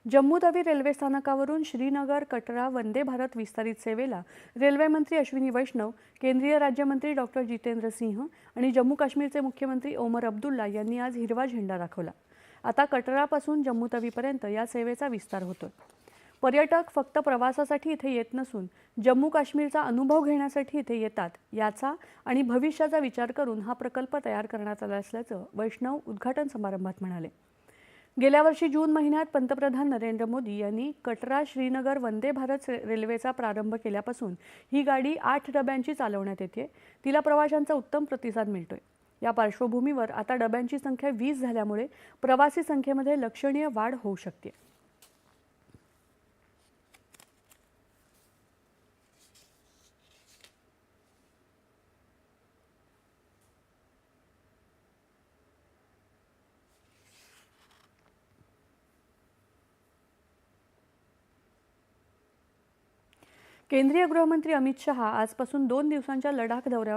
Jammu Tawi railway स्थानकावरून श्रीनगर कटरा वंदे भारत विस्तारित सेवेला रेल्वे मंत्री अश्विनी वैष्णव, केंद्रीय राज्यमंत्री डॉक्टर जितेंद्र सिंह आणि जम्मू काश्मीरचे मुख्यमंत्री ओमर अब्दुल्ला यांनी आज हिरवा झेंडा दाखवला। आता कटरापासून जम्मू तवीपर्यंत या सेवेचा विस्तार होतोय। पर्यटक फक्त प्रवासासाठी इथे येत नसून जम्मू काश्मीरचा अनुभव घेण्यासाठी इथे येतात। याचा आणि भविष्याचा विचार करून हा प्रकल्प तयार करण्यात आला असल्याचं वैष्णव उद्घाटन समारंभात म्हणाले। गेल्या वर्षी जून महिन्यात पंतप्रधान नरेंद्र मोदी यांनी कटरा श्रीनगर वंदे भारत रेल्वेचा प्रारंभ केल्यापासून ही गाडी 8 डब्यांची चालवण्यात येते। तिला प्रवाशांचा उत्तम प्रतिसाद मिळतोय। या पार्श्वभूमीवर आता डब्यांची संख्या 20 झाल्यामुळे प्रवासी संख्येमध्ये लक्षणीय वाढ होऊ शकते। केंद्रीय गृहमंत्री अमित शहा आजपासून 2 दिवसांच्या लडाख दौऱ्यावर